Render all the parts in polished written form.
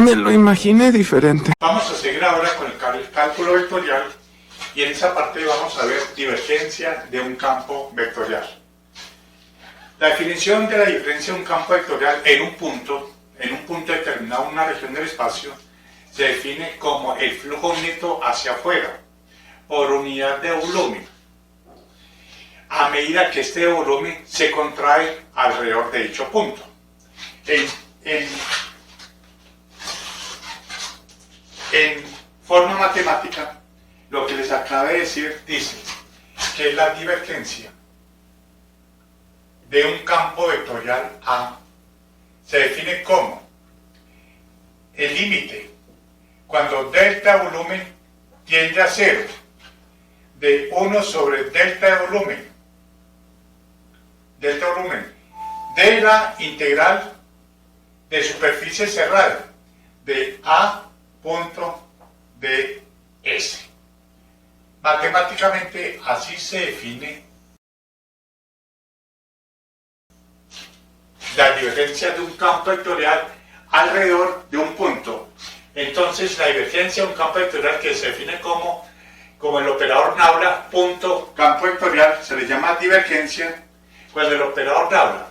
Me lo imaginé diferente. Vamos a seguir ahora con el cálculo vectorial y en esa parte vamos a ver divergencia de un campo vectorial. La definición de la diferencia de un campo vectorial en un punto determinado en una región del espacio, se define como el flujo neto hacia afuera por unidad de volumen, a medida que este volumen se contrae alrededor de dicho punto. En forma matemática, lo que les acabo de decir dice que la divergencia de un campo vectorial A se define como el límite cuando delta volumen tiende a 0 de 1 sobre delta volumen de la integral de superficie cerrada de A punto ds. Matemáticamente así se define la divergencia de un campo vectorial alrededor de un punto. Entonces la divergencia de un campo vectorial, que se define como el operador nabla, punto, campo vectorial, se le llama divergencia. Cuando el operador nabla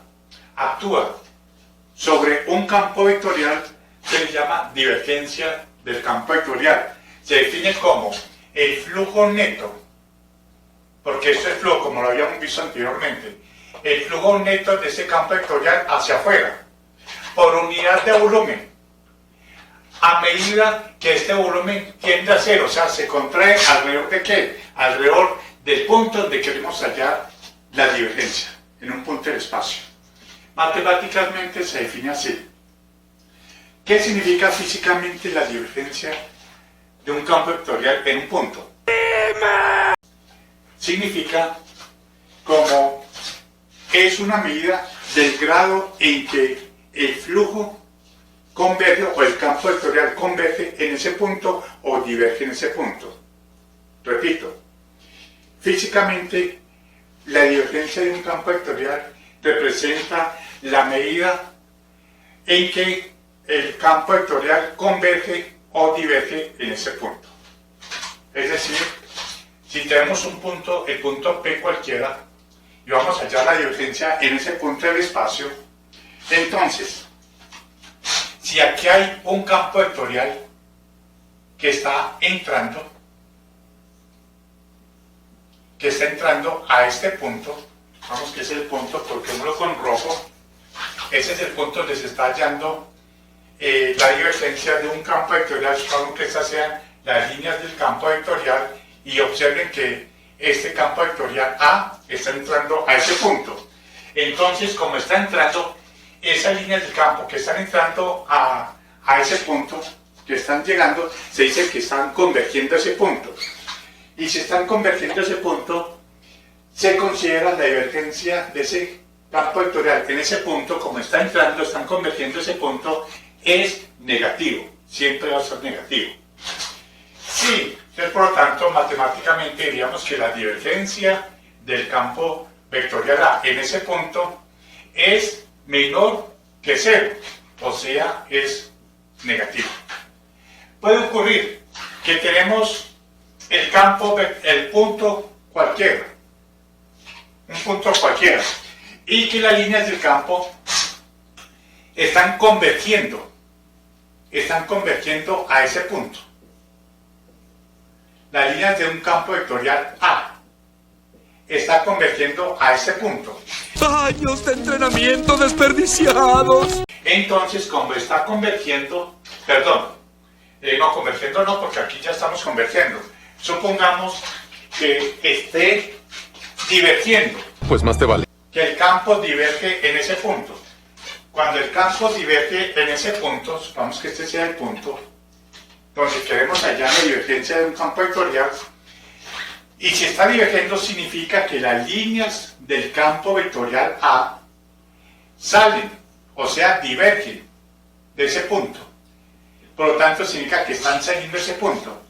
actúa sobre un campo vectorial, se le llama divergencia del campo vectorial. Se define como el flujo neto, porque esto es flujo, como lo habíamos visto anteriormente, el flujo neto de ese campo vectorial hacia afuera, por unidad de volumen, a medida que este volumen tiende a 0, o sea, se contrae alrededor de ¿qué? Alrededor del punto donde queremos hallar la divergencia, en un punto del espacio. Matemáticamente se define así. ¿Qué significa físicamente la divergencia de un campo vectorial en un punto? Significa como es una medida del grado en que el flujo converge o el campo vectorial converge en ese punto o diverge en ese punto. Repito, físicamente la divergencia de un campo vectorial representa la medida en que el campo vectorial converge o diverge en ese punto. Es decir, si tenemos un punto, el punto P cualquiera, y vamos a hallar la divergencia en ese punto del espacio, entonces, si aquí hay un campo vectorial que está entrando a este punto, vamos que es el punto, coloquémoslo con rojo, ese es el punto donde se está hallando la divergencia de un campo vectorial. Supongamos que estas sean las líneas del campo vectorial y observen que este campo vectorial A está entrando a ese punto. Entonces, como está entrando, esas líneas del campo que están entrando a ese punto, que están llegando, se dice que están convergiendo a ese punto. Y si están convergiendo a ese punto, se considera la divergencia de ese campo vectorial en ese punto, como está entrando, están convergiendo a ese punto, es negativo, siempre va a ser negativo. Sí, entonces por lo tanto, matemáticamente diríamos que la divergencia del campo vectorial A en ese punto es menor que 0, o sea, es negativo. Puede ocurrir que tenemos el punto cualquiera, un punto cualquiera, y que las líneas del campo están convergiendo a ese punto. Las líneas de un campo vectorial A está convergiendo a ese punto. ¡Años de entrenamiento desperdiciados! Entonces, como está convergiendo, no convergiendo no, porque aquí ya estamos convergiendo. Supongamos que esté divergiendo. Pues más te vale. Que el campo diverge en ese punto. Cuando el campo diverge en ese punto, supongamos que este sea el punto donde queremos hallar la divergencia de un campo vectorial, y si está divergiendo significa que las líneas del campo vectorial A salen, o sea, divergen de ese punto. Por lo tanto, significa que están saliendo de ese punto.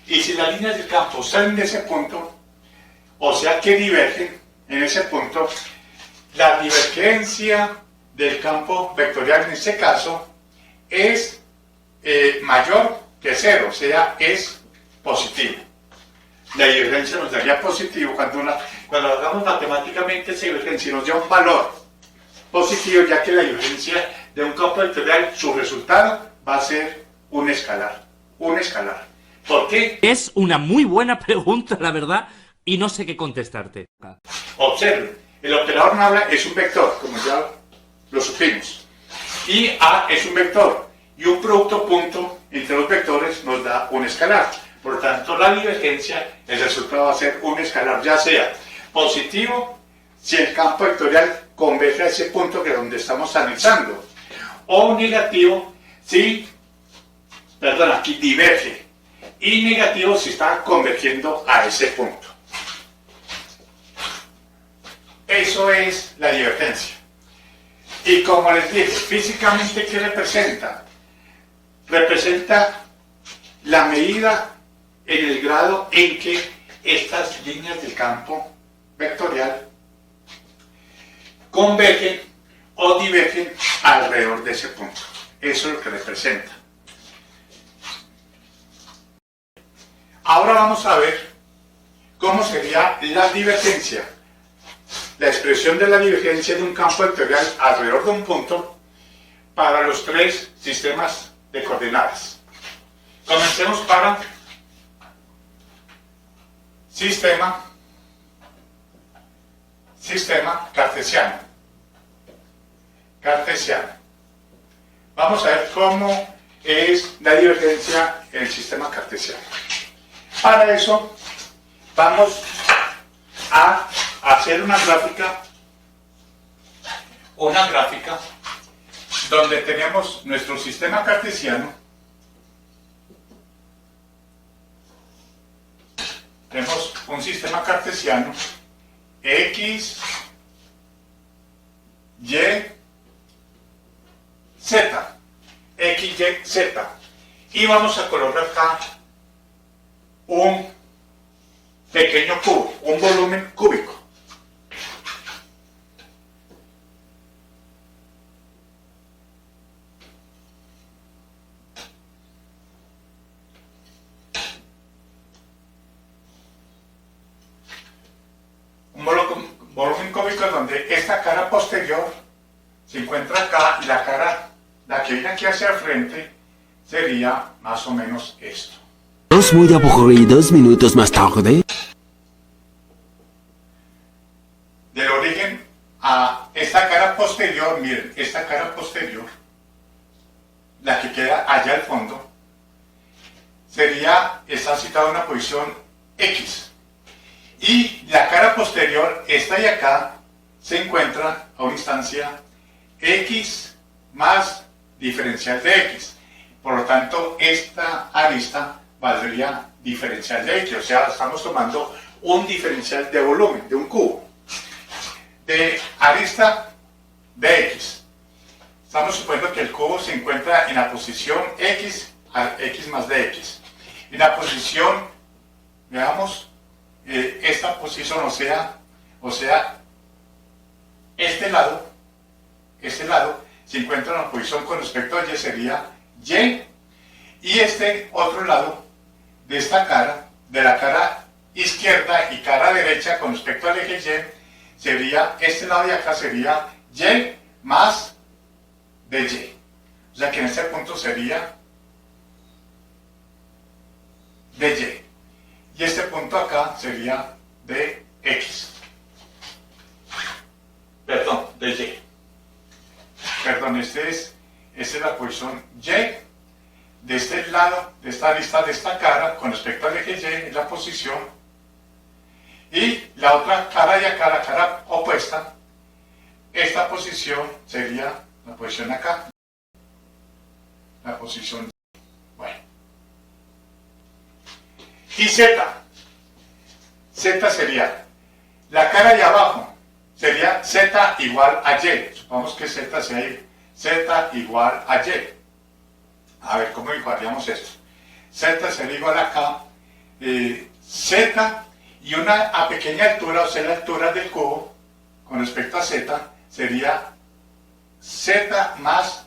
Y si las líneas del campo salen de ese punto, o sea que divergen en ese punto, la divergencia del campo vectorial en este caso es mayor que 0, o sea, es positivo. La divergencia nos daría positivo. Cuando lo hagamos matemáticamente, esa divergencia nos da un valor positivo, ya que la divergencia de un campo vectorial, su resultado va a ser un escalar. Un escalar. ¿Por qué? Es una muy buena pregunta, la verdad, y no sé qué contestarte. Observen, el operador nabla es un vector, como ya lo supimos. Y A es un vector. Y un producto punto entre los vectores nos da un escalar. Por lo tanto, la divergencia, el resultado va a ser un escalar, ya sea positivo, si el campo vectorial converge a ese punto que es donde estamos analizando, o negativo, si, aquí diverge, y negativo si está convergiendo a ese punto. Eso es la divergencia. Y como les dije, físicamente, ¿qué representa? Representa la medida en el grado en que estas líneas del campo vectorial convergen o divergen alrededor de ese punto. Eso es lo que representa. Ahora vamos a ver cómo sería la divergencia, la expresión de la divergencia de un campo vectorial alrededor de un punto para los tres sistemas de coordenadas. Comencemos para sistema cartesiano. Vamos a ver cómo es la divergencia en el sistema cartesiano. Para eso vamos a hacer una gráfica donde tenemos nuestro sistema cartesiano. Tenemos un sistema cartesiano X, Y, Z, X, Y, Z, y vamos a colocar acá un pequeño cubo, un volumen cúbico. Volumen cúbico es donde esta cara posterior se encuentra acá y la que viene aquí hacia el frente sería más o menos esto. ¿Dos muy aburridos minutos más tarde? Del origen a esta cara posterior, miren, esta cara posterior, la que queda allá al fondo, está citada en una posición X. Y la cara posterior, esta de acá, se encuentra a una instancia X más diferencial de X. Por lo tanto, esta arista valdría diferencial de X. O sea, estamos tomando un diferencial de volumen, de un cubo. De arista de X. Estamos suponiendo que el cubo se encuentra en la posición X a X más de X. En la posición, veamos, esta posición, o sea, este lado se encuentra en la posición con respecto a Y, sería Y, y este otro lado de esta cara, de la cara izquierda y cara derecha con respecto al eje Y, sería, este lado de acá sería Y más de Y. O sea que en este punto sería de Y. Y este punto acá sería de X. Perdón, de Y. Perdón, esta es la posición Y. De este lado, de esta arista de esta cara, con respecto al eje Y, es la posición. Y la otra cara de acá, la cara opuesta, esta posición sería la posición acá. La posición. Bueno. Y Z sería la cara de abajo, sería Z igual a Y. Supongamos que Z sea Z igual a Y. A ver, ¿cómo igualaríamos esto? Z sería igual acá, Z y a pequeña altura, o sea, la altura del cubo, con respecto a Z, sería Z más,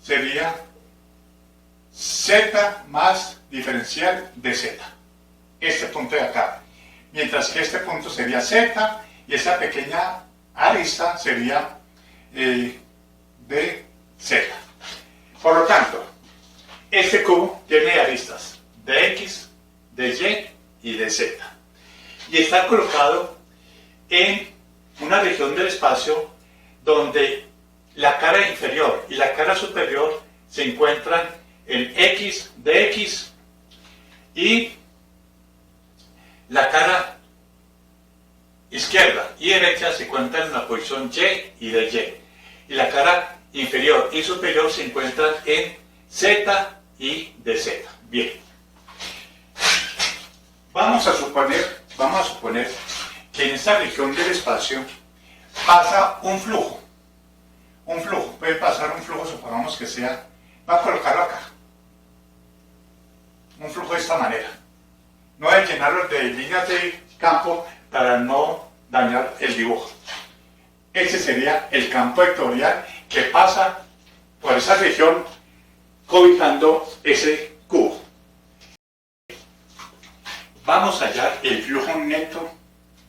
sería z más diferencial de z. Este punto de acá. Mientras que este punto sería z y esta pequeña arista sería de z. Por lo tanto, este cubo tiene aristas de x, de y y de z. Y está colocado en una región del espacio donde la cara inferior y la cara superior se encuentran en x de x y la cara izquierda y derecha se encuentran en la posición y de y la cara inferior y superior se encuentran en z y de z. Bien, vamos a suponer que en esta región del espacio pasa un flujo. Puede pasar un flujo, supongamos que sea, va a colocarlo acá, un flujo de esta manera. No hay que llenarlo de líneas de campo para no dañar el dibujo. Ese sería el campo vectorial que pasa por esa región cobijando ese cubo. Vamos a hallar el flujo neto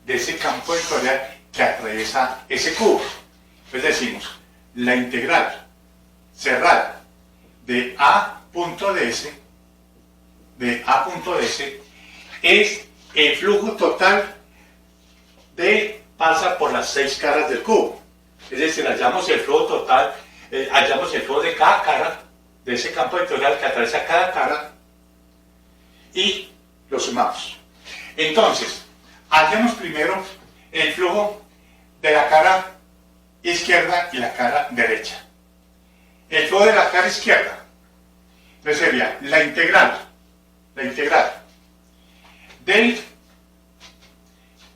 de ese campo vectorial que atraviesa ese cubo. Entonces decimos, la integral cerrada de A punto ds es el flujo total pasa por las 6 caras del cubo. Es decir, hallamos el flujo total, hallamos el flujo de cada cara, de ese campo vectorial que atraviesa cada cara, y lo sumamos. Entonces, hallamos primero el flujo de la cara izquierda y la cara derecha. El flujo de la cara izquierda, entonces sería la integral de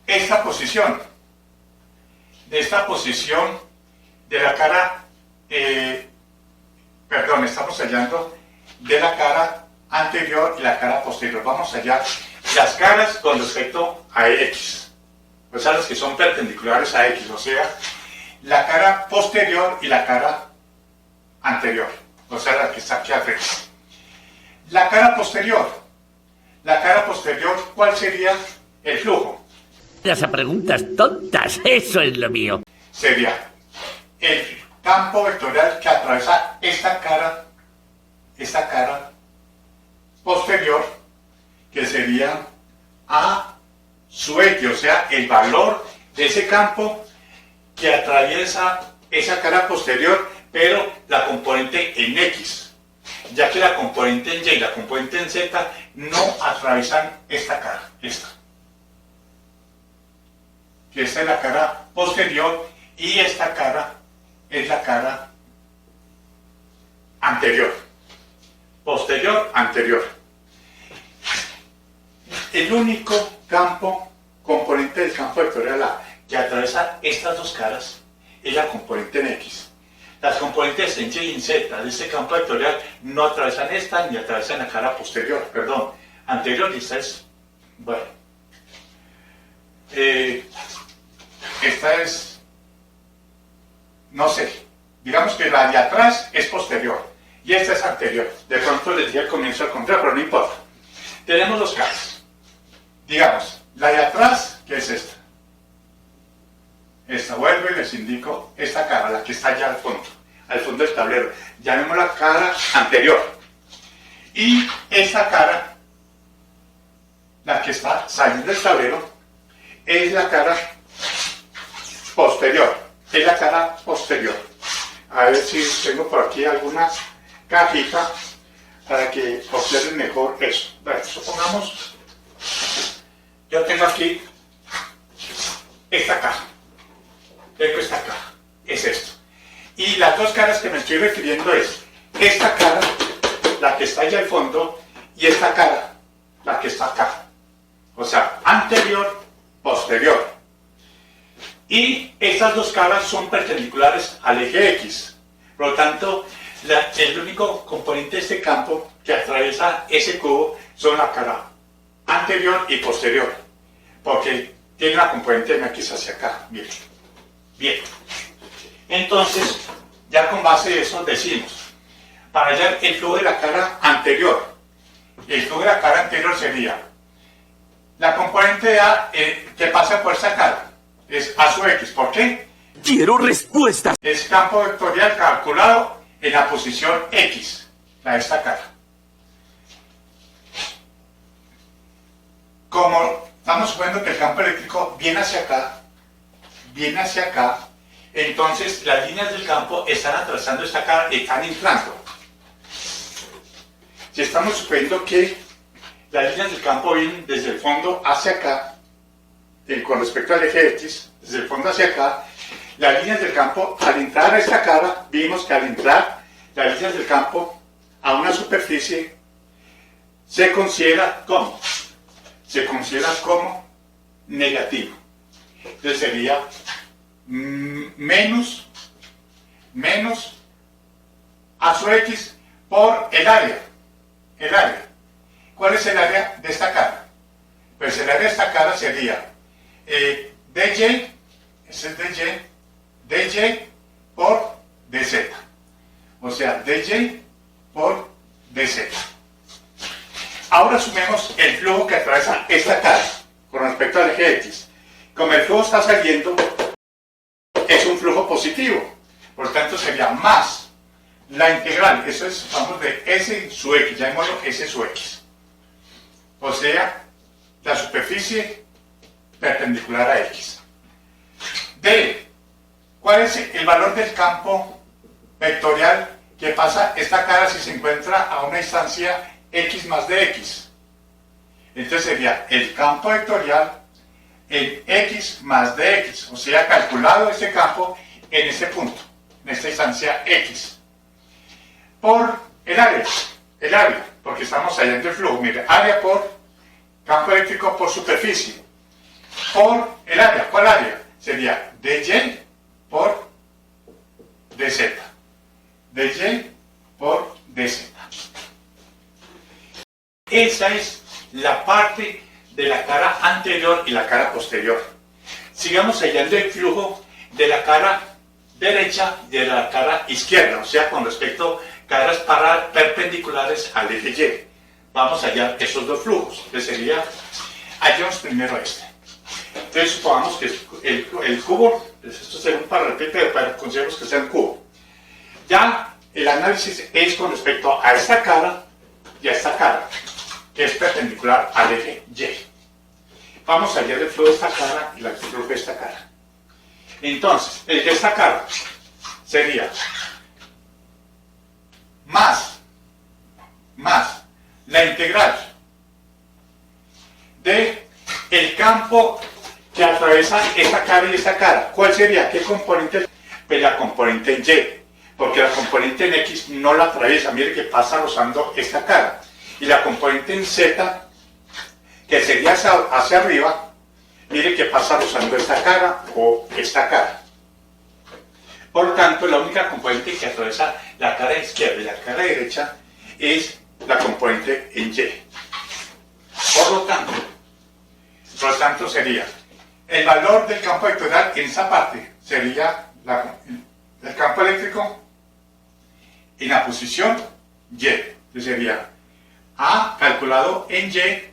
esta posición, de la cara, estamos hallando de la cara anterior y la cara posterior. Vamos a hallar las caras con respecto a x, o sea, las que son perpendiculares a x, o sea, la cara posterior y la cara anterior, o sea, la que está aquí al frente. La cara posterior, ¿cuál sería el flujo? A preguntas tontas, eso es lo mío. Sería el campo vectorial que atraviesa esta cara posterior, que sería A su X, o sea, el valor de ese campo que atraviesa esa cara posterior, pero la componente en X, ya que la componente en Y y la componente en Z no atraviesan esta cara, que esta es la cara posterior y esta cara es la cara anterior, posterior, anterior. El único componente del campo vectorial A que atraviesa estas dos caras es la componente en X. Las componentes en Y y en Z de este campo vectorial no atraviesan esta ni atraviesan la cara posterior, anterior, y esta es, bueno, esta es, no sé, digamos que la de atrás es posterior y esta es anterior. De pronto les dije al comienzo al contrario, pero no importa. Tenemos dos caras. Digamos, la de atrás, ¿qué es esta? Esta, vuelvo y les indico esta cara, la que está allá al fondo del tablero. Llamémosla la cara anterior. Y esta cara, la que está saliendo del tablero, es la cara posterior. A ver si tengo por aquí alguna cajita para que observen mejor eso. Bueno, supongamos, yo tengo aquí esta caja. Es esto. Y las dos caras que me estoy refiriendo es esta cara, la que está allá al fondo, y esta cara, la que está acá. O sea, anterior, posterior. Y estas dos caras son perpendiculares al eje X. Por lo tanto, el único componente de este campo que atraviesa ese cubo son la cara anterior y posterior, porque tiene una componente de X hacia acá. Bien. Entonces, ya con base de eso decimos, para hallar el flujo de la cara anterior. El flujo de la cara anterior sería la componente A que pasa por esta cara. Es A sub X. ¿Por qué? Quiero respuestas. Es campo vectorial calculado en la posición X, la de esta cara. Como estamos suponiendo que el campo eléctrico viene hacia acá, entonces las líneas del campo están atravesando esta cara y están entrando. Si estamos suponiendo que las líneas del campo vienen desde el fondo hacia acá, con respecto al eje X, desde el fondo hacia acá, las líneas del campo, al entrar a esta cara, vimos que al entrar las líneas del campo a una superficie, se considera como negativo. Entonces sería menos A sub X por el área. ¿Cuál es el área de esta cara? Pues el área de esta cara sería DJ, ese es DJ por DZ. O sea, DJ por DZ. Ahora sumemos el flujo que atraviesa esta cara con respecto al eje X. Como el flujo está saliendo, es un flujo positivo. Por tanto, sería más la integral. Eso es, vamos, de S sub X. Llamémoslo S sub X. O sea, la superficie perpendicular a X. D. ¿Cuál es el valor del campo vectorial que pasa esta cara si se encuentra a una distancia X más dx? Entonces sería el campo vectorial en X más dx, o sea, calculado este campo en este punto, en esta distancia X, por el área, porque estamos hallando el flujo. Mire, área por campo eléctrico por superficie, por el área. ¿Cuál área? Sería dy por dz, dy por dz. Esa es la parte de la cara anterior y la cara posterior. Sigamos hallando el flujo de la cara derecha y de la cara izquierda, o sea, con respecto a caras perpendiculares al eje Y. Vamos a hallar esos dos flujos. Entonces sería, hallamos primero este. Entonces supongamos que el cubo, esto será un paralelepípedo, pero consideramos que sea un cubo. Ya el análisis es con respecto a esta cara y a esta cara, que es perpendicular al eje Y. Vamos a hallar el flujo de esta cara y el flujo de esta cara. Entonces, el de esta cara sería más la integral de el campo que atraviesa esta cara y esta cara. ¿Cuál sería? ¿Qué componente? Pues la componente en Y, porque la componente en X no la atraviesa. Mire que pasa rozando esta cara. Y la componente en Z, que sería hacia arriba, mire que pasa rozando esta cara o esta cara. Por lo tanto, la única componente que atraviesa la cara izquierda y la cara derecha es la componente en Y. Por lo tanto sería el valor del campo vectorial en esa parte, sería el campo eléctrico en la posición Y. Entonces sería A calculado en Y,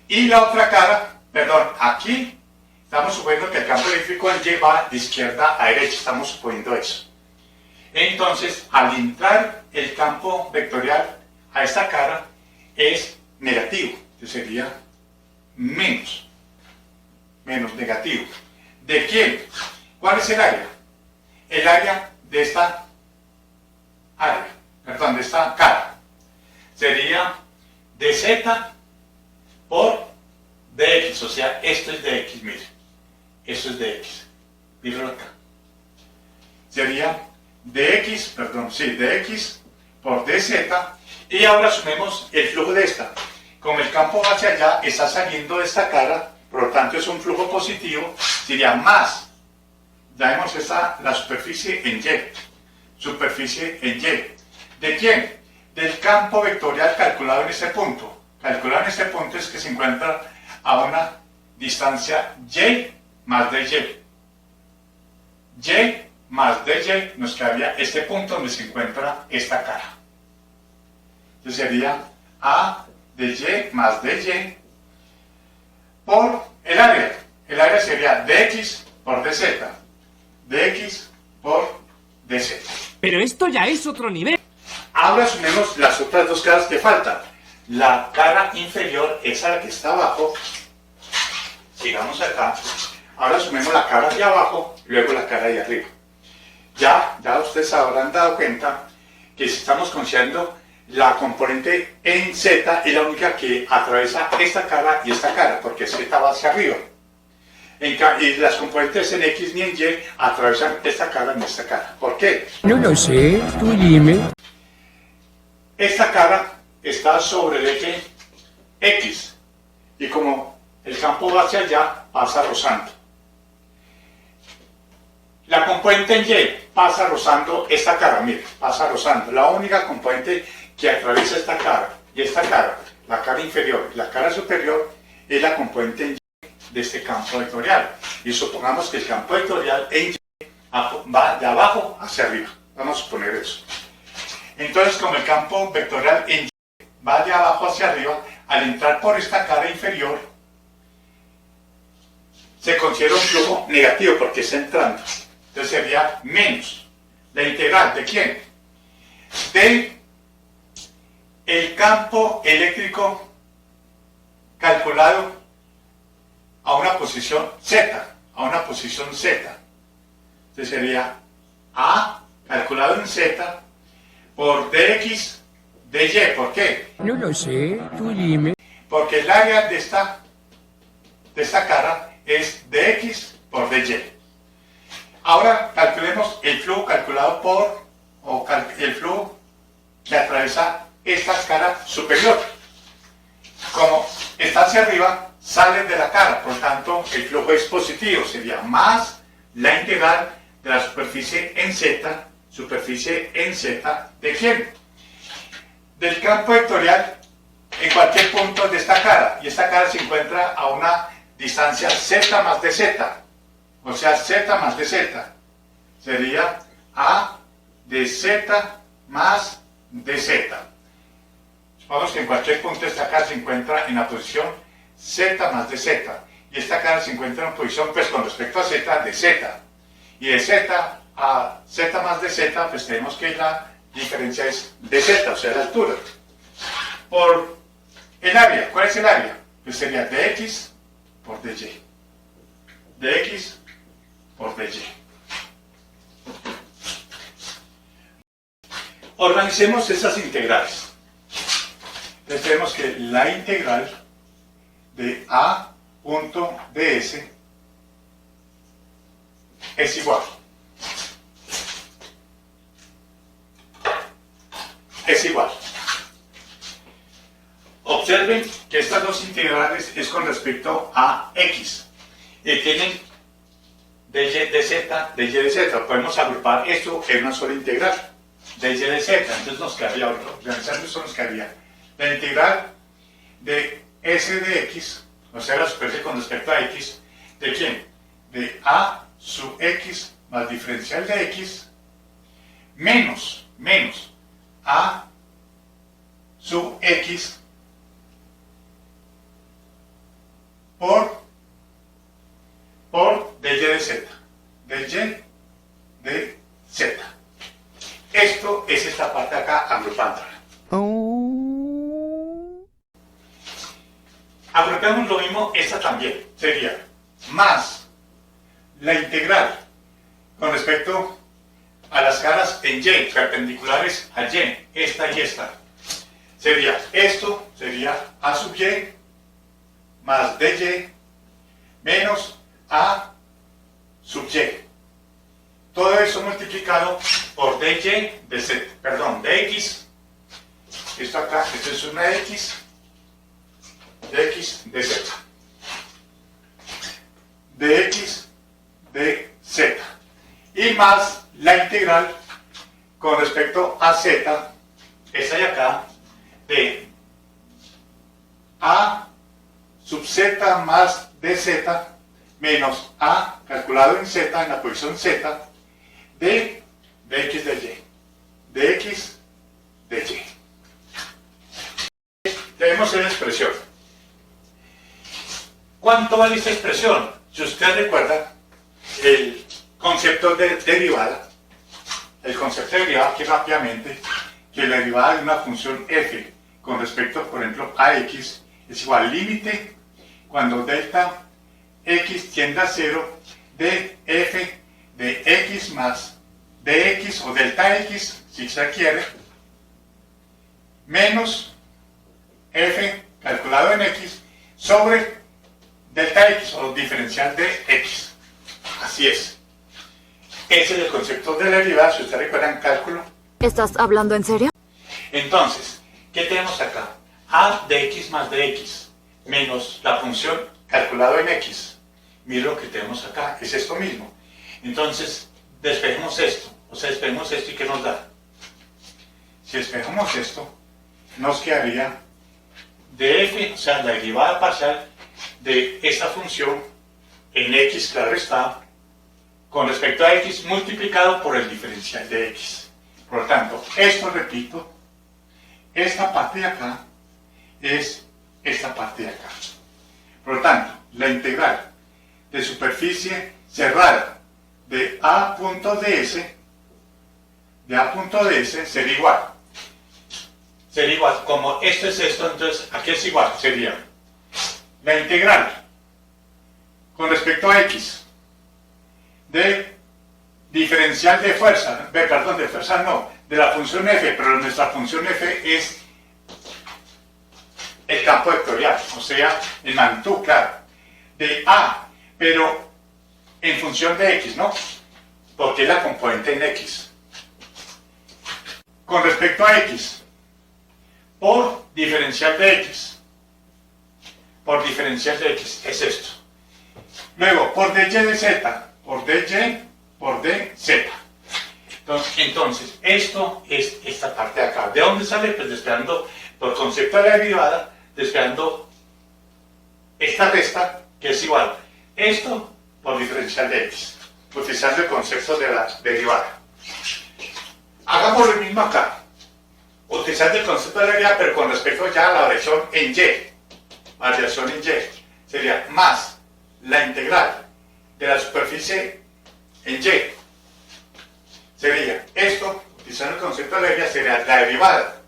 y la otra cara, perdón, aquí estamos suponiendo que el campo eléctrico en Y va de izquierda a derecha, estamos suponiendo eso. Entonces, al entrar el campo vectorial a esta cara es negativo, que sería menos negativo. ¿De quién? ¿Cuál es el área? El área de esta de esta cara sería dz por dx, o sea, esto es dx, mire, esto es dx, mírenlo acá. Sería dx por dz, y ahora sumemos el flujo de esta. Como el campo va hacia allá, está saliendo de esta cara, por lo tanto es un flujo positivo, sería más, llamemos esta la superficie en Y. ¿De quién? Del campo vectorial calculado en este punto. Calculado en este punto es que se encuentra a una distancia Y más dy. Y más dy, nos quedaría este punto donde se encuentra esta cara. Entonces sería a de y más dy por el área. El área sería dx por dz. Dx por dz. Pero esto ya es otro nivel. Ahora sumemos las otras dos caras que faltan. La cara inferior, esa la que está abajo. Sigamos acá. Ahora sumemos la cara de abajo, luego la cara de arriba. Ya ustedes habrán dado cuenta que si estamos considerando la componente en Z es la única que atraviesa esta cara y esta cara, porque Z va hacia arriba. Y las componentes en X ni en Y atraviesan esta cara y esta cara. ¿Por qué? No lo sé, tú dime. Esta cara está sobre el eje X y como el campo va hacia allá, pasa rozando. La componente en Y pasa rozando esta cara, mire, pasa rozando. La única componente que atraviesa esta cara y esta cara, la cara inferior y la cara superior, es la componente en Y de este campo vectorial. Y supongamos que el campo vectorial en Y va de abajo hacia arriba. Vamos a suponer eso. Entonces, como el campo vectorial en Y va de abajo hacia arriba, al entrar por esta cara inferior, se considera un flujo negativo porque está entrando. Entonces sería menos la integral ¿de quién? De el campo eléctrico calculado a una posición Z, Entonces sería A calculado en Z por dx dy. ¿Por qué? No lo sé, tú dime. Porque el área de esta cara es dx por dy. Ahora calculemos el flujo calculado el flujo que atraviesa esta cara superior. Como está hacia arriba, sale de la cara, por lo tanto el flujo es positivo, sería más la integral de la superficie en Z ¿de quién? Del campo vectorial en cualquier punto de esta cara, y esta cara se encuentra a una distancia z más dz, o sea z más dz, sería a de z más dz. Supongamos que en cualquier punto de esta cara se encuentra en la posición z más dz, y esta cara se encuentra en posición, pues con respecto a z, de z, y de z a z más dz, pues tenemos que la diferencia es dz, o sea la altura. Por el área, ¿cuál es el área? Pues sería dx por dy. Dx por dy. Organicemos esas integrales. Entonces tenemos que la integral de a punto ds es igual. Observen que estas dos integrales es con respecto a x. Y tienen dy dz, dy dz. Podemos agrupar esto en una sola integral. Dy dz. Entonces nos quedaría otro. Realizando esto nos quedaría la integral de s de x, o sea la superficie con respecto a x, ¿de quién? De a sub x más diferencial de x menos a sub x por dy de z. dy de z. Esto es esta parte acá agrupándola. Agrupemos lo mismo, esta también. Sería más la integral con respecto a las caras en y, perpendiculares a y, esta y esta. Sería esto, sería a sub y más dy menos a sub y. Todo eso multiplicado por dy de z, perdón, de x. Esto acá, esto es una x de z. De x de z. Y más la integral con respecto a z, esta de acá, de a sub z más dz menos a calculado en z, en la posición z, de dx de y, dx de y. Tenemos una expresión. ¿Cuánto vale esta expresión? Si usted recuerda el concepto de derivada, aquí rápidamente, que la derivada de una función f con respecto, por ejemplo, a x es igual al límite cuando delta x tiende a 0 de f de x más dx o delta x, si se quiere, menos f calculado en x sobre delta x o diferencial de x. Así es. Ese es el concepto de la derivada, si ustedes recuerdan cálculo. ¿Estás hablando en serio? Entonces, ¿qué tenemos acá? A de x más de x menos la función calculado en x. Mira lo que tenemos acá, es esto mismo. Entonces, despejemos esto. O sea, despejemos esto y ¿qué nos da? Si despejamos esto, nos quedaría df, o sea, la derivada parcial de esta función en x, claro está, con respecto a x multiplicado por el diferencial de x. Por lo tanto, esto, repito, esta parte de acá es esta parte de acá. Por lo tanto, la integral de superficie cerrada de a punto ds, sería igual. Sería igual, como esto es esto, entonces aquí es igual, sería la integral con respecto a x de diferencial de fuerza, de la función f, pero nuestra función f es el campo vectorial, o sea, el magnitud, claro, de a, pero en función de x, ¿no? Porque es la componente en x. Con respecto a x, por diferencial de x, es esto. Luego, por dy de z, por dz. Entonces, esto es esta parte de acá. ¿De dónde sale? Pues despejando, por concepto de la derivada, despejando esta resta, que es igual. Esto por diferencial de x, utilizando el concepto de la derivada. Hagamos lo mismo acá, utilizando el concepto de la derivada, pero con respecto ya a la variación en y. Variación en y sería más la integral de la superficie en y. Sería esto, utilizando el concepto de la derivada, sería la derivada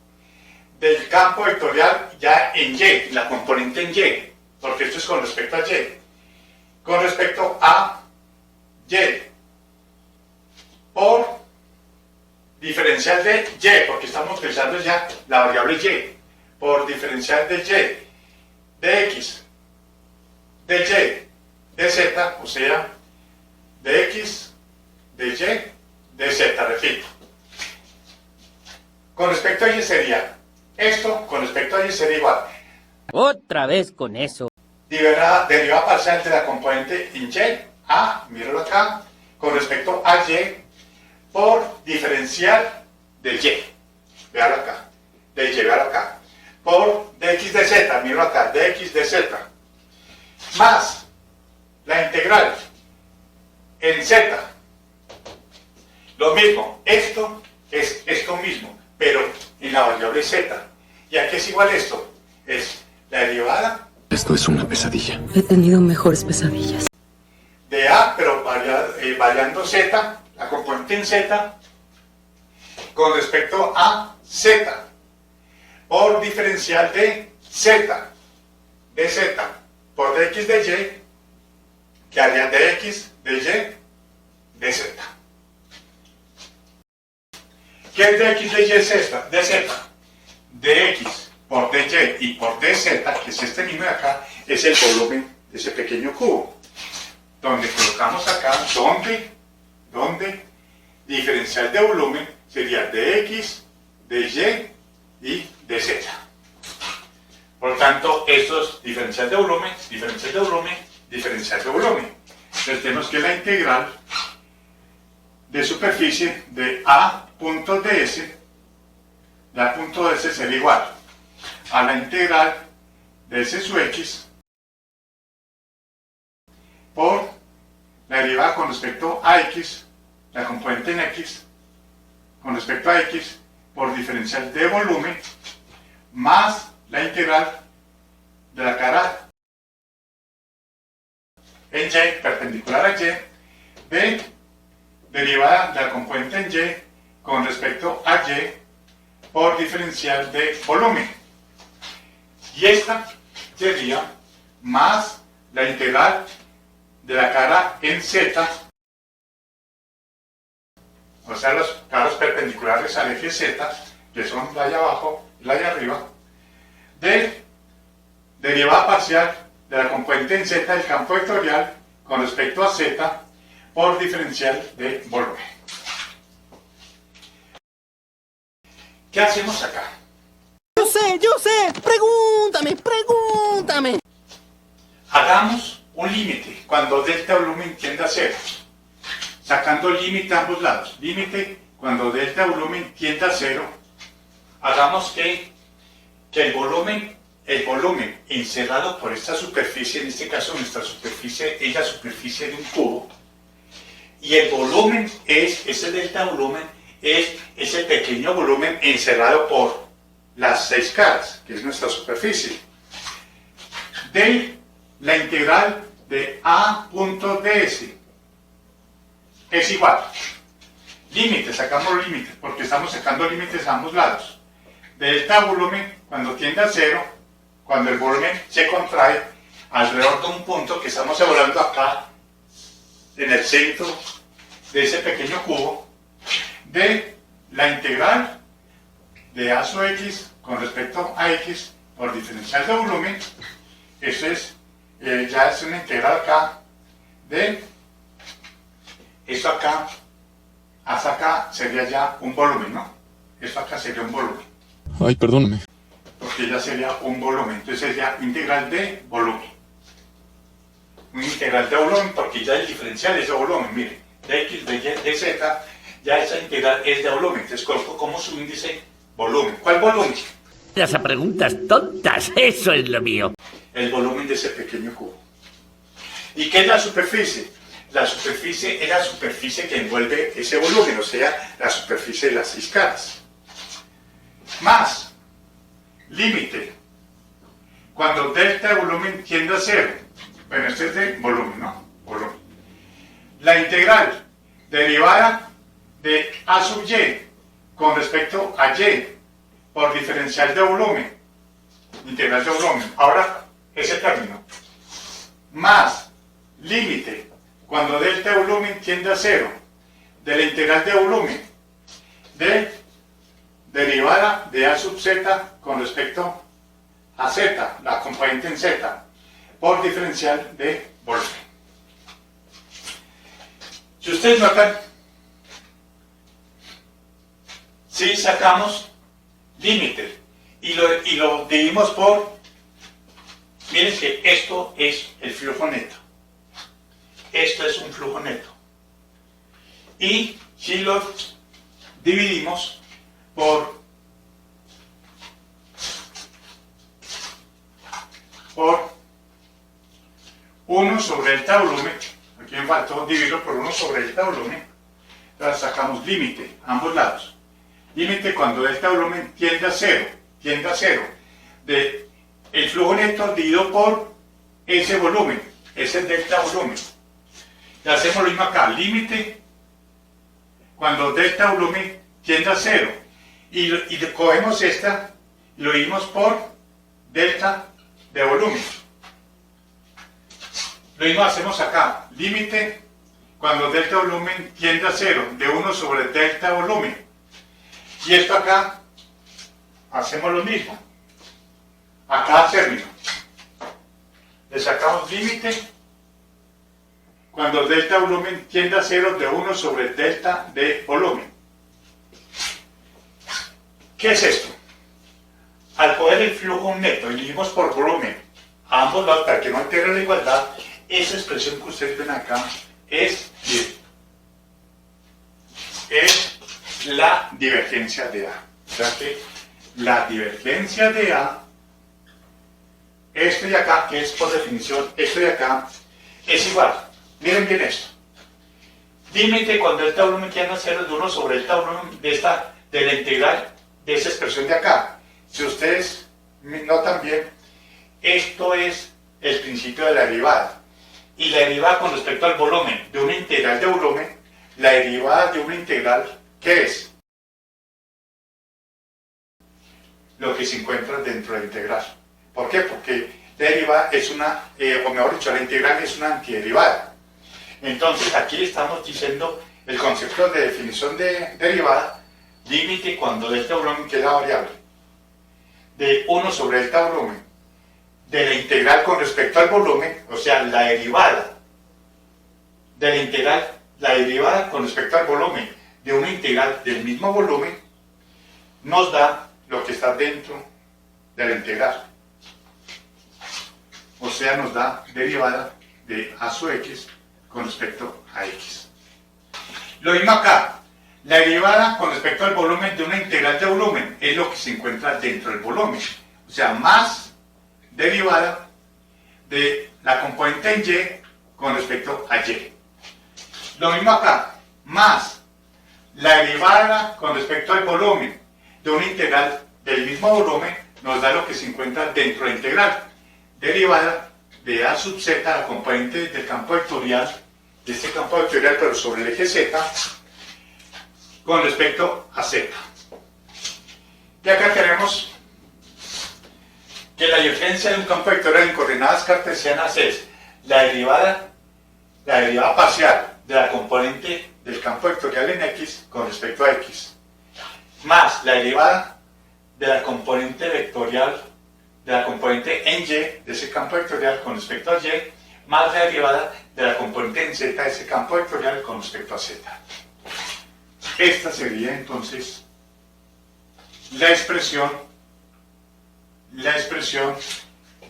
del campo vectorial ya en y, la componente en y, porque esto es con respecto a y. Con respecto a y por diferencial de y, porque estamos utilizando ya la variable y, por diferencial de y, de x, de y, de z, o sea, de x, de y, de z, repito. Con respecto a y sería esto, con respecto a y sería igual. Otra vez con eso. Derivada parcial de la componente en y, a, míralo acá, con respecto a y, por diferencial de y, véalo acá, de y, véalo acá, por dx de z, míralo acá, dx de z, más la integral en z, lo mismo, esto es esto mismo, pero en la variable z, ¿y a qué es igual esto? Es la derivada. Esto es una pesadilla. He tenido mejores pesadillas. De a, pero variando z, la componente en z, con respecto a z, por diferencial de z, por dx de y, que haría dx de y, de z. ¿Qué es dx de y de z? Dx por dy y por dz, que es este mismo de acá, es el volumen de ese pequeño cubo. Donde colocamos acá, donde diferencial de volumen sería dx, dy y dz. Por lo tanto, estos diferencial de volumen, diferencial de volumen, diferencial de volumen. Entonces tenemos que la integral de superficie de a punto ds, la punto ds sería igual a la integral de s sub x por la derivada con respecto a x, la componente en X con respecto a X por diferencial de volumen más la integral de la cara en Y perpendicular a Y de derivada de la componente en Y con respecto a Y por diferencial de volumen. Y esta sería más la integral de la cara en Z, o sea, los caras perpendiculares al eje Z, que son la de abajo y la de arriba, de derivada parcial de la componente en Z del campo vectorial con respecto a Z por diferencial de volumen. ¿Qué hacemos acá? Yo sé, pregúntame. Hagamos un límite cuando delta volumen tiende a cero, sacando límite a ambos lados. Límite cuando delta volumen tiende a cero. Hagamos que el volumen encerrado por esta superficie, en este caso nuestra superficie es la superficie de un cubo, y el volumen es, ese delta volumen es ese pequeño volumen encerrado por las 6 caras, que es nuestra superficie, de la integral de a.ds es igual. Límites, sacamos límites, porque estamos sacando límites a ambos lados. Delta volumen cuando tiende a cero, cuando el volumen se contrae alrededor de un punto que estamos evaluando acá, en el centro de ese pequeño cubo, de la integral de a sub x con respecto a x por diferencial de volumen. Eso es, ya es una integral acá de esto acá hasta acá sería ya un volumen, ¿no? Esto acá sería un volumen. Ay, perdóname. Porque ya sería un volumen, entonces sería integral de volumen. Un integral de volumen porque ya el diferencial es de volumen, mire, de x, de y, de z, ya esa integral es de volumen, entonces coloco como su índice volumen. ¿Cuál volumen? Las preguntas tontas, eso es lo mío. El volumen de ese pequeño cubo. ¿Y qué es la superficie? La superficie es la superficie que envuelve ese volumen, o sea, la superficie de las 6 caras. Más límite cuando delta de volumen tiende a cero. Bueno, este es de volumen, ¿no? Volumen. La integral derivada de a sub y con respecto a y por diferencial de volumen. Integral de volumen. Ahora, ese término. Más límite cuando delta de volumen tiende a cero de la integral de volumen de derivada de a sub z con respecto a z, la componente en z, por diferencial de volumen. Si ustedes notan, si sacamos límite y lo dividimos por, miren que esto es el flujo neto. Esto es un flujo neto. Y si lo dividimos por 1 sobre delta volumen, aquí me faltó dividirlo por 1 sobre delta volumen, entonces sacamos límite a ambos lados. Límite cuando delta volumen tiende a cero, de el flujo neto dividido por ese volumen, ese delta volumen. Y hacemos lo mismo acá, límite cuando delta volumen tiende a cero, y cogemos esta y lo dividimos por delta de volumen. Lo mismo hacemos acá, límite cuando delta volumen tiende a cero, de 1 sobre delta volumen. Y esto acá, hacemos lo mismo, a cada término. Le sacamos límite cuando delta volumen tiende a cero, de 1 sobre delta de volumen. ¿Qué es esto? Al coger el flujo neto y dividimos por volumen a ambos lados para que no altere la igualdad, esa expresión que ustedes ven acá es la divergencia de A. O sea que la divergencia de A, esto de acá, que es por definición, esto de acá, es igual. Miren bien esto. límite cuando delta volumen quiere a 0 de 1 sobre delta volumen de la integral de esa expresión de acá. Si ustedes notan bien, esto es el principio de la derivada. Y la derivada con respecto al volumen de una integral de volumen, la derivada de una integral, ¿qué es? Lo que se encuentra dentro de la integral. ¿Por qué? Porque la derivada es una, o mejor dicho, la integral es una antiderivada. Entonces aquí estamos diciendo el concepto de definición de derivada, límite cuando delta volumen, que es la variable, de 1 sobre delta volumen, de la integral con respecto al volumen, o sea, la derivada de la integral, la derivada con respecto al volumen de una integral del mismo volumen, nos da lo que está dentro de la integral. O sea, nos da derivada de a sub x con respecto a x. Lo mismo acá, la derivada con respecto al volumen de una integral de volumen es lo que se encuentra dentro del volumen. O sea, más derivada de la componente en y con respecto a y. Lo mismo acá, más la derivada con respecto al volumen de una integral del mismo volumen nos da lo que se encuentra dentro de la integral. Derivada de a sub z, la componente del campo vectorial, de este campo vectorial pero sobre el eje z, con respecto a z. Y acá tenemos que la divergencia de un campo vectorial en coordenadas cartesianas es la derivada parcial de la componente del campo vectorial en x con respecto a x, más la derivada de la componente vectorial, de la componente en y de ese campo vectorial con respecto a y, más la derivada de la componente en z de ese campo vectorial con respecto a z. Esta sería entonces la expresión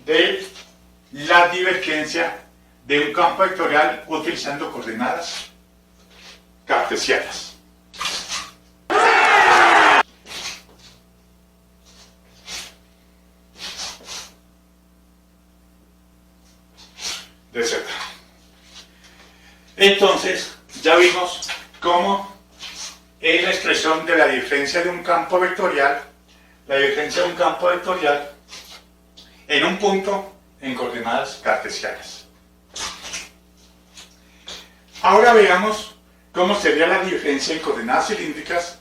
de la divergencia de un campo vectorial utilizando coordenadas cartesianas. De z. Entonces, ya vimos cómo es la expresión de la diferencia de un campo vectorial, en un punto en coordenadas cartesianas. Ahora veamos cómo sería la divergencia en coordenadas cilíndricas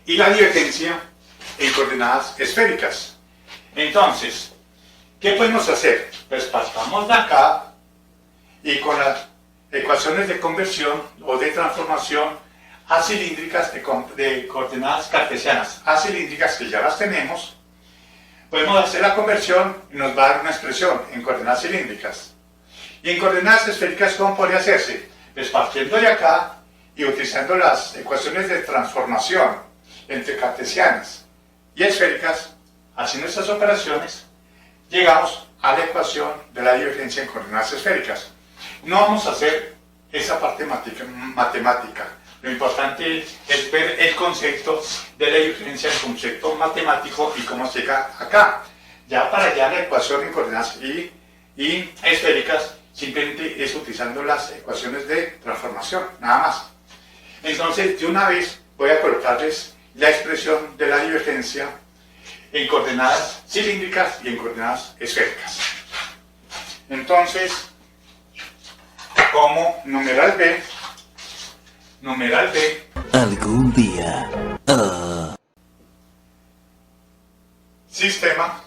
y la divergencia en coordenadas esféricas. Entonces, ¿qué podemos hacer? Pues partamos de acá y con las ecuaciones de conversión o de transformación a cilíndricas de coordenadas cartesianas a cilíndricas, que ya las tenemos, podemos hacer la conversión y nos va a dar una expresión en coordenadas cilíndricas. Y en coordenadas esféricas, ¿cómo podría hacerse? Pues partiendo de acá y utilizando las ecuaciones de transformación entre cartesianas y esféricas, haciendo estas operaciones, llegamos a la ecuación de la divergencia en coordenadas esféricas. No vamos a hacer esa parte matemática. Lo importante es ver el concepto de la divergencia, el concepto matemático y cómo se llega acá. Ya para allá la ecuación en coordenadas y esféricas simplemente es utilizando las ecuaciones de transformación, nada más. Entonces, de una vez voy a colocarles la expresión de la divergencia en coordenadas cilíndricas y en coordenadas esféricas. Entonces, como numeral B, Algún día. sistema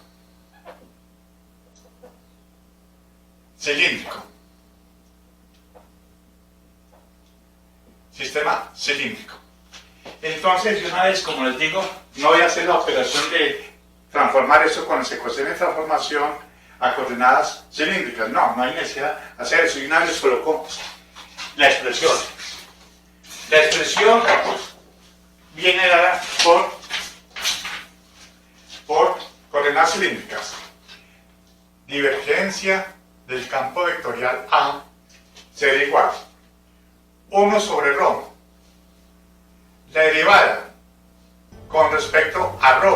cilíndrico. Sistema cilíndrico. Entonces, de una vez, como les digo, no voy a hacer la operación de transformar eso con las ecuaciones de transformación a coordenadas cilíndricas. No hay necesidad de hacer eso. Y una vez les coloco la expresión. La expresión viene dada por coordenadas cilíndricas. Divergencia del campo vectorial A será igual 1 sobre ρ. La derivada con respecto a ρ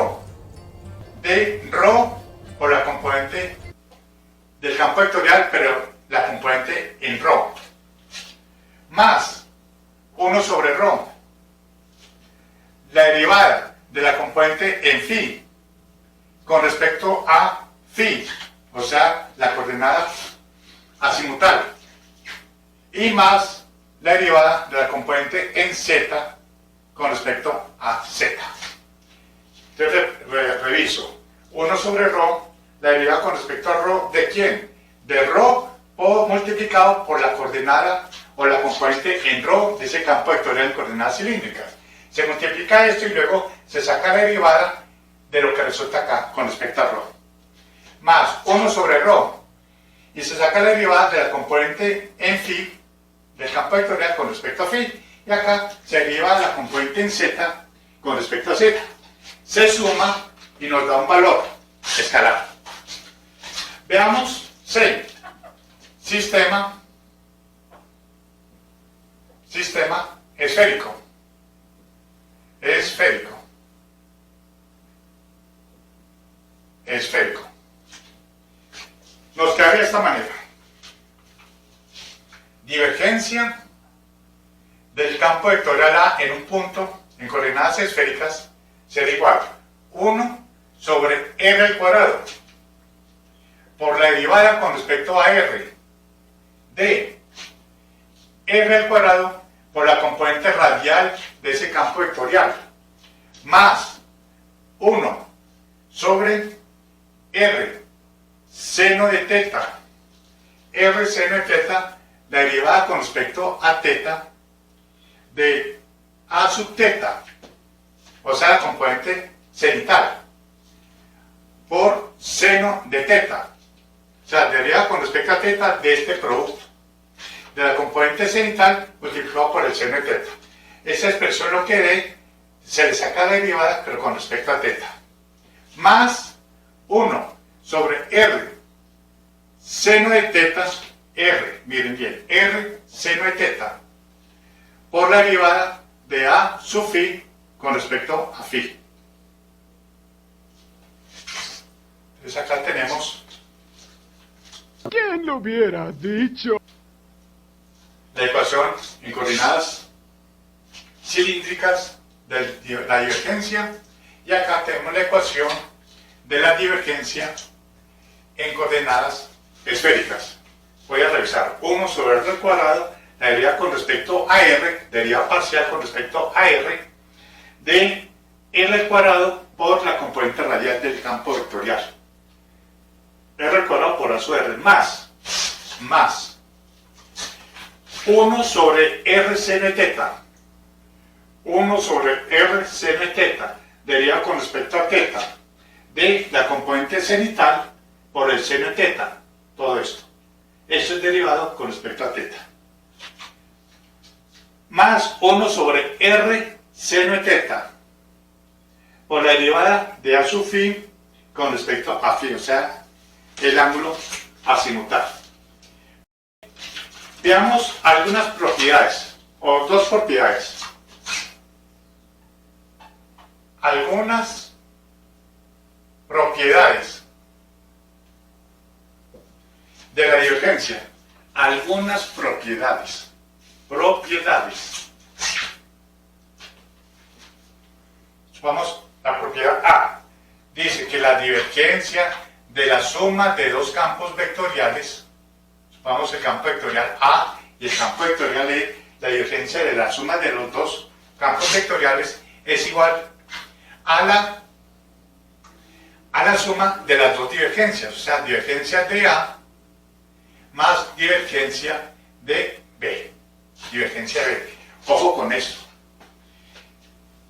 de ρ por la componente del campo vectorial, pero la componente en ρ. más 1 sobre ρ, la derivada de la componente en phi con respecto a phi, o sea, la coordenada azimutal, y más la derivada de la componente en z con respecto a z. Entonces reviso. 1 sobre ρ, la derivada con respecto a ρ, ¿de quién? De ρ multiplicado por la coordenada o la componente en ρ de ese campo vectorial en coordenadas cilíndricas. Se multiplica esto y luego se saca la derivada de lo que resulta acá con respecto a ρ. Más 1 sobre ρ, y se saca la derivada de la componente en phi del campo vectorial con respecto a phi, y acá se deriva la componente en z con respecto a z. Se suma y nos da un valor escalar. Veamos 6. Sistema esférico. Esférico. Nos queda de esta manera. Divergencia del campo vectorial A en un punto en coordenadas esféricas será igual a 1 sobre r al cuadrado por la derivada con respecto a r de r al cuadrado por la componente radial de ese campo vectorial más 1 sobre r seno de teta, r seno de teta, la derivada con respecto a teta de a sub teta, o sea la componente cenital, por seno de teta, o sea la derivada con respecto a teta de este producto de la componente cenital multiplicado por el seno de teta. Esa expresión lo que dé, se le saca la derivada pero con respecto a teta, más 1 sobre r seno de teta, r, miren bien, r seno de teta por la derivada de a sub phi con respecto a phi. Entonces acá tenemos ¿Quién lo hubiera dicho? la ecuación en coordenadas cilíndricas de la divergencia, y acá tenemos la ecuación de la divergencia en coordenadas esféricas. Voy a revisar 1 sobre r al cuadrado, la derivada con respecto a r, derivada parcial con respecto a r, de r al cuadrado por la componente radial del campo vectorial. R al cuadrado por a sub r, más 1 sobre r seno de teta, 1 sobre r seno de teta, derivada con respecto a teta, de la componente cenital por el seno de teta, todo esto. Eso es derivado con respecto a teta. Más 1 sobre r seno de teta, por la derivada de a sub phi con respecto a phi, o sea, el ángulo azimutal. Veamos algunas propiedades, o dos propiedades. Algunas propiedades de la divergencia. Algunas propiedades. Vamos, la propiedad A dice que la divergencia de la suma de dos campos vectoriales, supongamos el campo vectorial A y el campo vectorial E, la divergencia de la suma de los dos campos vectoriales es igual a la suma de las dos divergencias, o sea, divergencia de A más divergencia de B. Divergencia de B. Ojo con esto.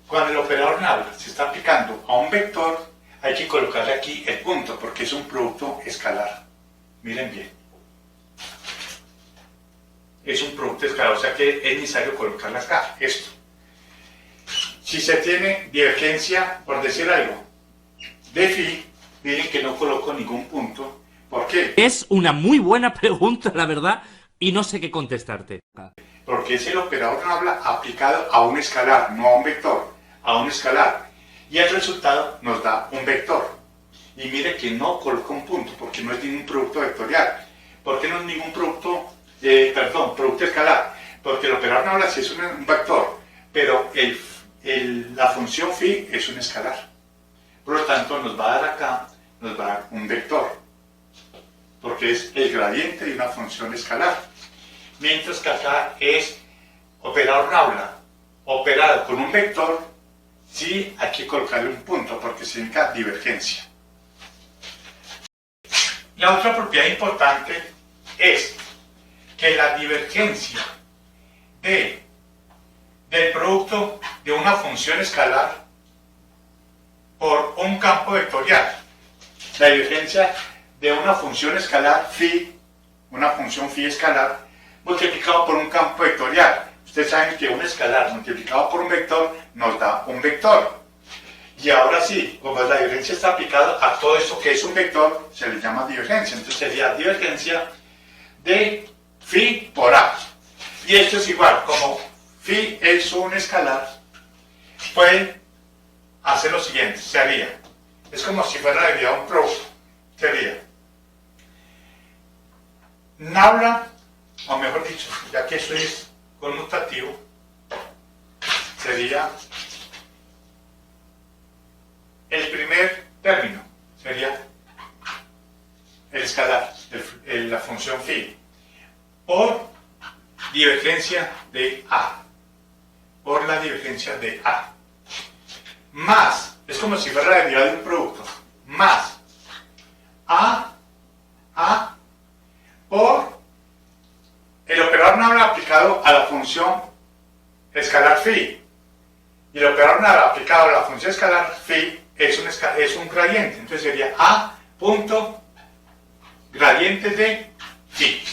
Cuando el operador Navier se está aplicando a un vector, hay que colocarle aquí el punto, porque es un producto escalar. Miren bien. Es un producto escalar, o sea que es necesario colocarle acá, esto. Si se tiene divergencia, por decir algo, de phi, miren que no coloco ningún punto. ¿Por qué? Es una muy buena pregunta, la verdad, y no sé qué contestarte. Porque es el operador Navier aplicado a un escalar, no a un vector, a un escalar. Y el resultado nos da un vector. Y mire que no coloco un punto, porque no es ningún producto vectorial. ¿Por qué no es ningún producto, producto escalar? porque el operador no habla si es un vector, pero la función phi es un escalar. Por lo tanto, nos va a dar acá, nos va a dar un vector, porque es el gradiente de una función escalar. Mientras que acá es operador no habla, operado con un vector, sí hay que colocarle un punto, porque significa divergencia. La otra propiedad importante es que la divergencia del producto de una función escalar por un campo vectorial, la divergencia de una función escalar phi, una función phi escalar, multiplicado por un campo vectorial. Ustedes saben que un escalar multiplicado por un vector nos da un vector. Y ahora sí, como la divergencia está aplicada a todo esto que es un vector, se le llama divergencia. Entonces sería divergencia de phi por a. Y esto es igual, como phi es un escalar, pueden hacer lo siguiente, sería, es como si fuera derivado un producto, sería nabla, o mejor dicho, ya que esto es conmutativo, sería el primer término, sería el escalar, la función phi, por divergencia de a, por la divergencia de a, más, es como si fuera la derivada de un producto, más a por el operador nabla aplicado a la función escalar phi, y el operador nabla aplicado a la función escalar phi es un gradiente, entonces sería a punto gradiente de phi,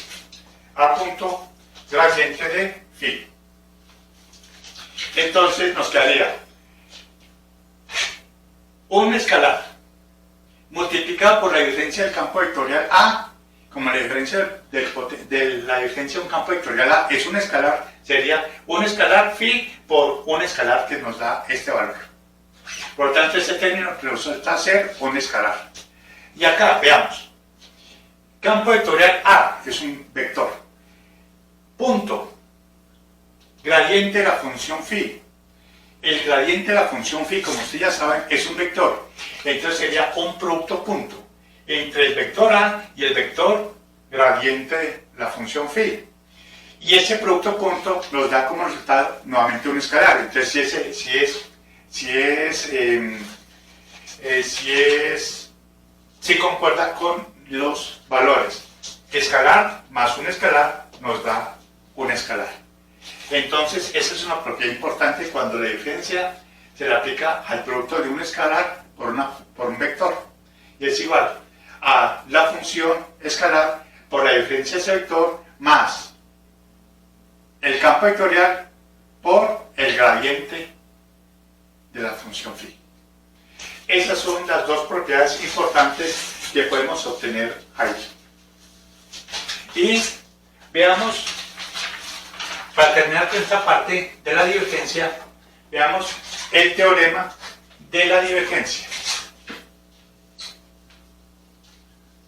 a punto gradiente de phi. Entonces nos quedaría un escalar multiplicado por la diferencia del campo vectorial a, como la diferencia de la diferencia de un campo vectorial a es un escalar, sería un escalar phi por un escalar que nos da este valor. Por lo tanto, este término resulta ser un escalar. Y acá, veamos, campo vectorial a es un vector, punto gradiente de la función phi. El gradiente de la función phi, como ustedes ya saben, es un vector. Entonces sería un producto punto entre el vector a y el vector gradiente de la función phi. Y ese producto punto nos da como resultado nuevamente un escalar. Entonces si concuerda con los valores. Escalar más un escalar nos da un escalar. Entonces, esa es una propiedad importante cuando la diferencia se le aplica al producto de un escalar por un vector. Y es igual a la función escalar por la diferencia de ese vector más el campo vectorial por el gradiente de la función phi. Esas son las dos propiedades importantes que podemos obtener ahí. Y veamos, para terminar con esta parte de la divergencia, veamos el teorema de la divergencia.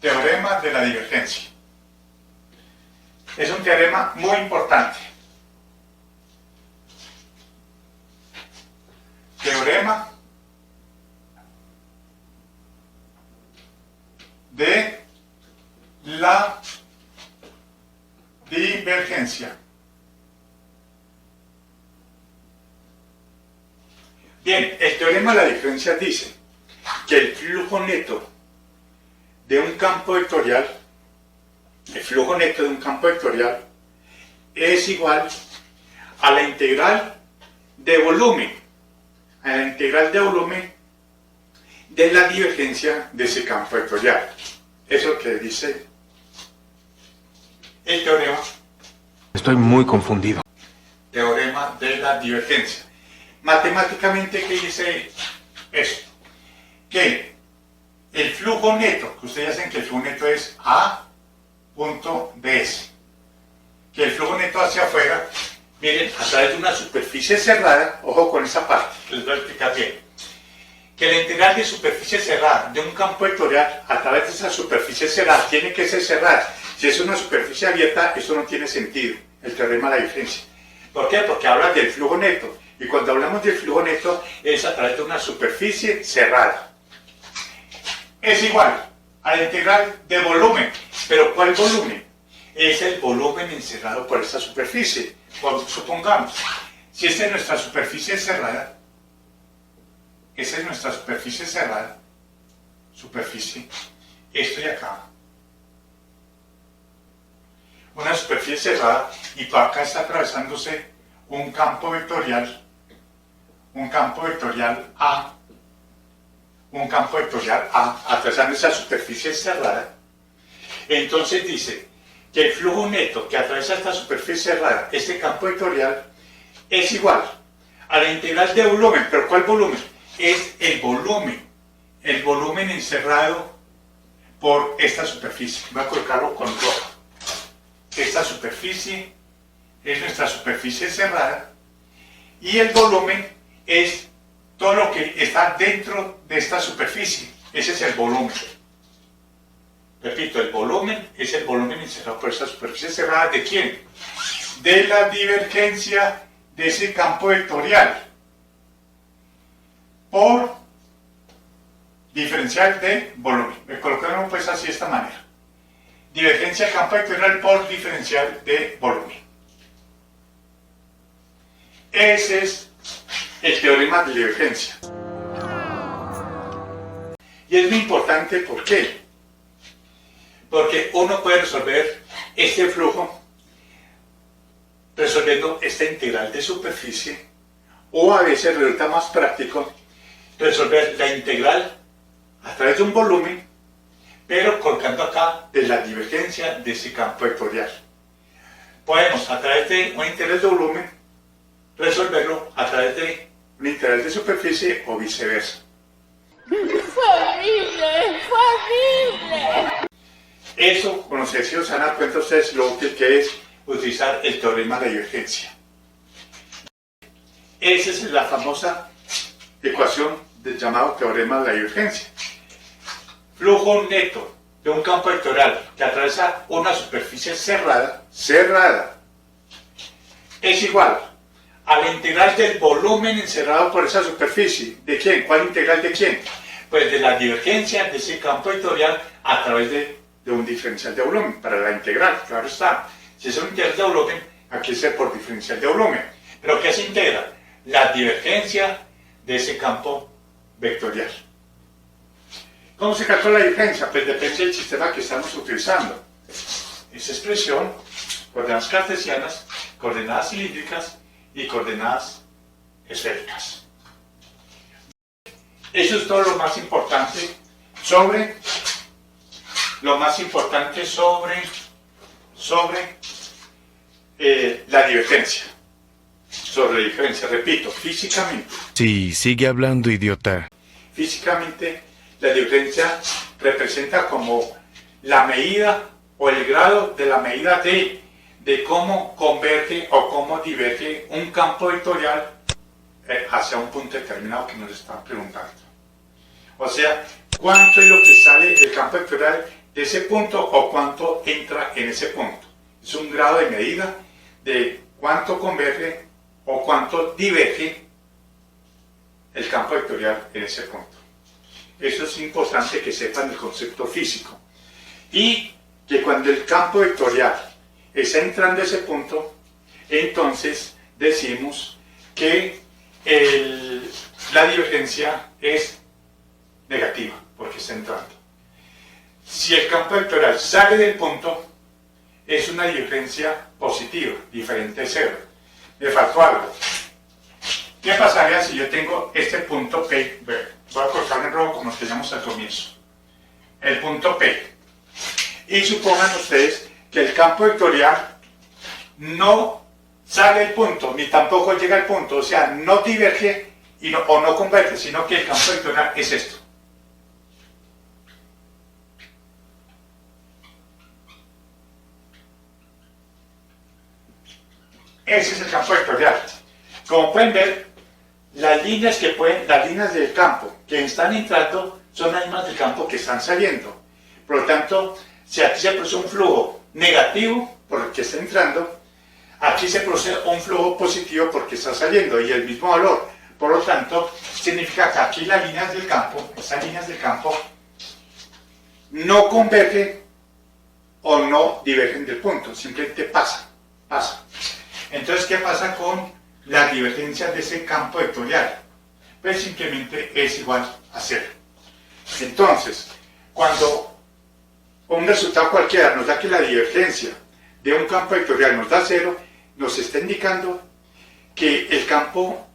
Teorema de la divergencia. Es un teorema muy importante. Teorema de la divergencia. Bien, el teorema de la diferencia dice que el flujo neto de un campo vectorial, es igual a la integral de volumen, de la divergencia de ese campo vectorial. Eso es lo que dice el teorema. Estoy muy confundido. Teorema de la divergencia. Matemáticamente, ¿qué dice esto? Que el flujo neto, que ustedes dicen que el flujo neto es A punto ds, que el flujo neto hacia afuera, miren, a través de una superficie cerrada, ojo con esa parte, que les voy a explicar bien, que la integral de superficie cerrada de un campo vectorial a través de esa superficie cerrada tiene que ser cerrada. Si es una superficie abierta, eso no tiene sentido, el teorema de la diferencia. ¿Por qué? Porque habla del flujo neto. Y cuando hablamos del flujo neto es a través de una superficie cerrada. Es igual a la integral de volumen. ¿Pero cuál volumen? Es el volumen encerrado por esta superficie. Supongamos, si esta es nuestra superficie cerrada, esa es nuestra superficie cerrada, esto de acá, una superficie cerrada, y por acá está atravesándose un campo vectorial A, atravesando esa superficie cerrada. Entonces dice que el flujo neto que atraviesa esta superficie cerrada, este campo vectorial, es igual a la integral de volumen. ¿Pero cuál volumen? Es el volumen encerrado por esta superficie. Voy a colocarlo con rojo. Esta superficie es nuestra superficie cerrada y el volumen es todo lo que está dentro de esta superficie. Ese es el volumen. Repito, el volumen es el volumen encerrado por esta superficie cerrada. ¿De quién? De la divergencia de ese campo vectorial por diferencial de volumen. Me colocaron pues así de esta manera. Divergencia de campo vectorial por diferencial de volumen. Ese es el teorema de divergencia. Y es muy importante, ¿por qué? Porque uno puede resolver este flujo resolviendo esta integral de superficie, o a veces resulta más práctico resolver la integral a través de un volumen, pero colocando acá de la divergencia de ese campo vectorial. Podemos a través de una integral de volumen resolverlo a través de una integral de superficie o viceversa. ¡Fue horrible! ¡Fue horrible! Eso, con los ejercicios se dan a cuenta ustedes lo útil que es utilizar el teorema de divergencia. Esa es la famosa ecuación del llamado teorema de la divergencia. Flujo neto de un campo vectorial que atraviesa una superficie cerrada, es igual a la integral del volumen encerrado por esa superficie. ¿De quién? ¿Cuál integral de quién? Pues de la divergencia de ese campo vectorial a través de un diferencial de volumen. Para la integral, claro está. Si es un integral de volumen, aquí es por diferencial de volumen. ¿Pero qué se integra? La divergencia de ese campo vectorial. ¿Cómo se calcula la diferencia? Pues depende del sistema que estamos utilizando. Esa expresión, coordenadas cartesianas, coordenadas cilíndricas y coordenadas esféricas. Eso es todo lo más importante sobre la divergencia. Sobre la diferencia, repito, físicamente. Sí, sigue hablando, idiota. Físicamente, la divergencia representa como la medida o el grado de la medida de cómo converge o cómo diverge un campo vectorial hacia un punto determinado que nos están preguntando. O sea, cuánto es lo que sale del campo vectorial de ese punto o cuánto entra en ese punto. Es un grado de medida de cuánto converge o cuánto diverge el campo vectorial en ese punto. Eso es importante que sepan el concepto físico. Y que cuando el campo vectorial está entrando a ese punto, entonces decimos que la divergencia es negativa, porque está entrando. Si el campo vectorial sale del punto, es una divergencia positiva, diferente de cero. Me faltó algo. ¿Qué pasaría si yo tengo este punto P? Voy a colocarlo en rojo como teníamos al comienzo. El punto P. Y supongan ustedes que el campo vectorial no sale del punto, ni tampoco llega al punto. O sea, no diverge o no converge, sino que el campo vectorial es esto. Ese es el campo vectorial. Como pueden ver, las líneas del campo que están entrando son las mismas del campo que están saliendo. Por lo tanto, si aquí se produce un flujo negativo por el que está entrando, aquí se produce un flujo positivo porque está saliendo y el mismo valor. Por lo tanto, significa que aquí las líneas del campo, estas líneas del campo, no convergen o no divergen del punto, simplemente pasa. Entonces, ¿qué pasa con las divergencias de ese campo vectorial? Pues simplemente es igual a 0. Entonces, cuando un resultado cualquiera nos da que la divergencia de un campo vectorial nos da 0, nos está indicando que el campo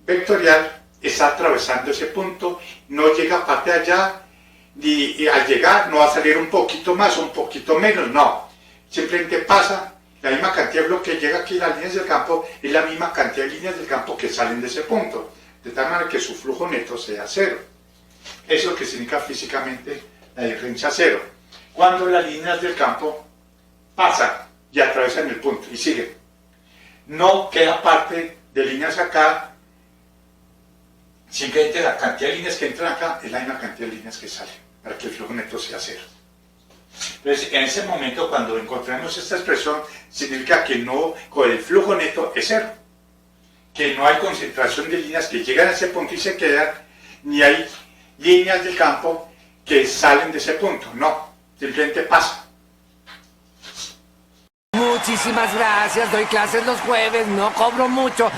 vectorial está atravesando ese punto, no llega a parte de allá, y al llegar no va a salir un poquito más o un poquito menos, no. Simplemente pasa la misma cantidad de bloques que llega aquí, las líneas del campo, es la misma cantidad de líneas del campo que salen de ese punto, de tal manera que su flujo neto sea 0. Eso es lo que significa físicamente la diferencia 0. Cuando las líneas del campo pasan y atravesan el punto y siguen, no queda parte de líneas acá, simplemente la cantidad de líneas que entran acá es la misma cantidad de líneas que salen, para que el flujo neto sea 0. Entonces, en ese momento, cuando encontramos esta expresión, significa que no, con el flujo neto es 0, que no hay concentración de líneas que llegan a ese punto y se quedan, ni hay líneas del campo que salen de ese punto, no, simplemente pasa. Muchísimas gracias, doy clases los jueves, no cobro mucho.